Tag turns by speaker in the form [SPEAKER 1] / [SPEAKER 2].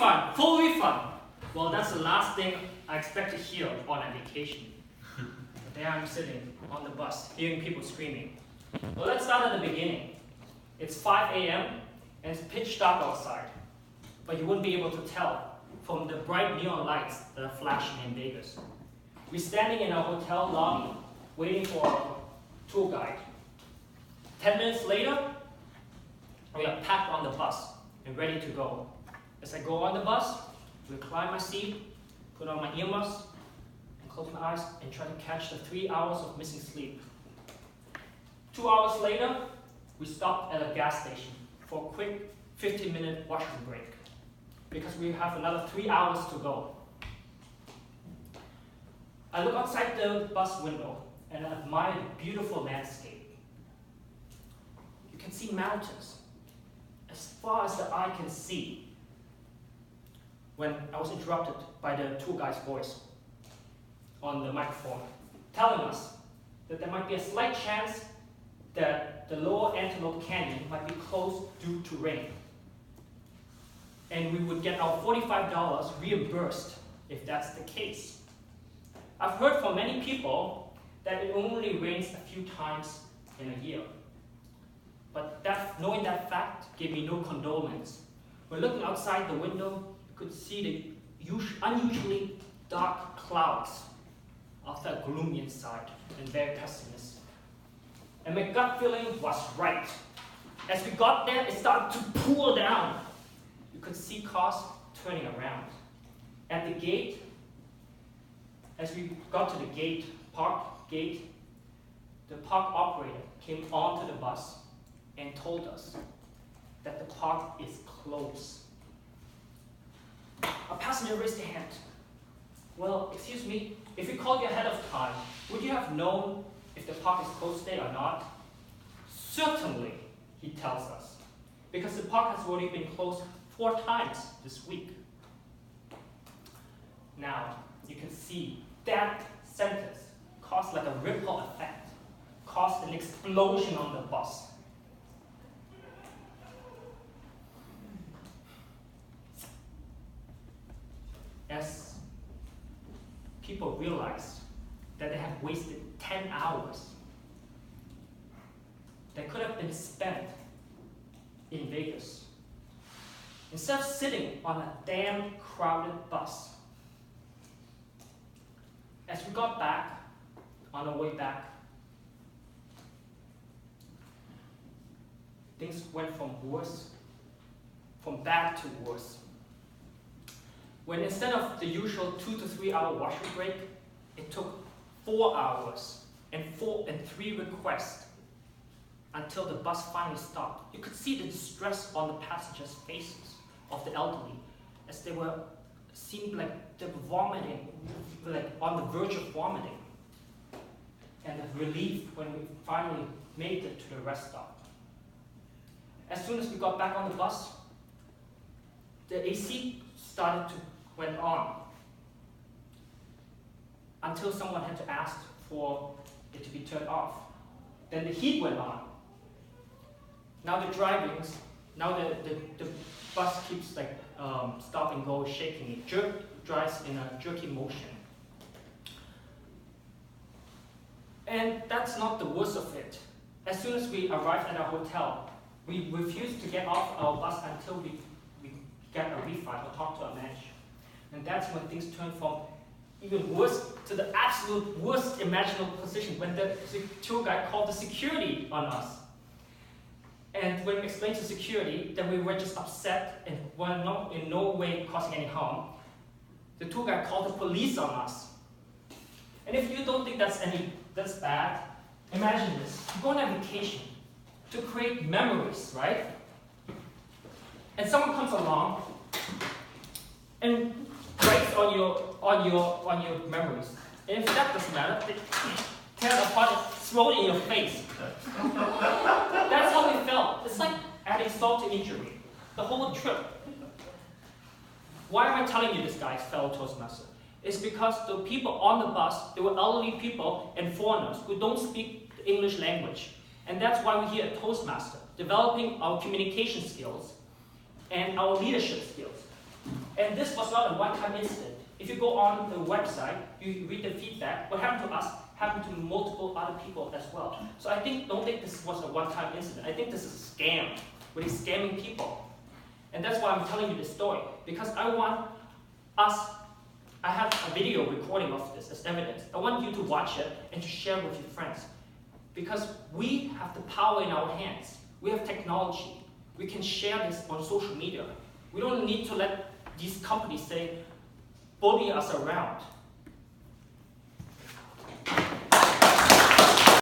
[SPEAKER 1] refund, full refund. Well, that's the last thing I expect to hear on a vacation. But there I'm sitting on the bus, hearing people screaming. Well, let's start at the beginning. It's 5 a.m. and it's pitch dark outside. But you wouldn't be able to tell from the bright neon lights that are flashing in Vegas. We're standing in our hotel lobby, waiting for our tour guide. 10 minutes later, we are packed on the bus and ready to go. As I go on the bus, recline my seat, put on my earmuffs, and close my eyes and try to catch the 3 hours of missing sleep. 2 hours later, we stopped at a gas station for a quick 15-minute washroom break because we have another 3 hours to go. I look outside the bus window and admire the beautiful landscape. You can see mountains as far as the eye can see when I was interrupted by the tour guide's voice on the microphone, telling us that there might be a slight chance that the lower Antelope Canyon might be closed due to rain. And we would get our $45 reimbursed if that's the case. I've heard from many people that it only rains a few times in a year. But knowing that fact gave me no condolence. When looking outside the window, you could see the unusually dark clouds of that gloomy inside and very pessimistic. And my gut feeling was right. As we got there, it started to pour down. You could see cars turning around. At the gate, as we got to the gate, the park operator came onto the bus and told us that the park is closed. A passenger raised a hand. Well, excuse me, if we called you ahead of time, would you have known if the park is closed today or not? Certainly, he tells us, because the park has already been closed 4 times this week. Now, you can see that sentence caused like a ripple effect, caused an explosion on the bus. As people realized that they have wasted 10 hours that could have been spent in Vegas, instead of sitting on a damn crowded bus. As we got back, on our way back, things went from bad to worse. When instead of the usual 2 to 3 hour washroom break, it took 4 hours and 3 requests until the bus finally stopped. You could see the distress on the passengers' faces of the elderly as they seemed like they were vomiting, like on the verge of vomiting. And the relief when we finally made it to the rest stop. As soon as we got back on the bus, the AC went on until someone had to ask for it to be turned off. Then the heat went on. Now the bus keeps like stop and go, shaking. It drives in a jerky motion. And that's not the worst of it. As soon as we arrived at our hotel, we refused to get off our bus until we get a refund or talk to our manager. And that's when things turned from even worse to the absolute worst imaginable position when the tour guide called the security on us. And when we explained to security that we were just upset and were in no way causing any harm, the tour guide called the police on us. And if you don't think that's bad, imagine this. You go on a vacation to create memories, right? And someone comes along and breaks on your memories. And if that doesn't matter, they tear it apart and throw it in your face. That's how we felt. It's like adding salt to injury. The whole trip. Why am I telling you this, guys, fellow Toastmaster? It's because the people on the bus, they were elderly people and foreigners who don't speak the English language. And that's why we're here at Toastmaster, developing our communication skills and our leadership skills. And this was not a one-time incident. If you go on the website, you read the feedback, what happened to us happened to multiple other people as well. So don't think this was a one-time incident. I think this is a scam, really scamming people. And that's why I'm telling you this story, because I have a video recording of this as evidence. I want you to watch it and to share with your friends. Because we have the power in our hands. We have technology. We can share this on social media. We don't need to let these companies bully us around.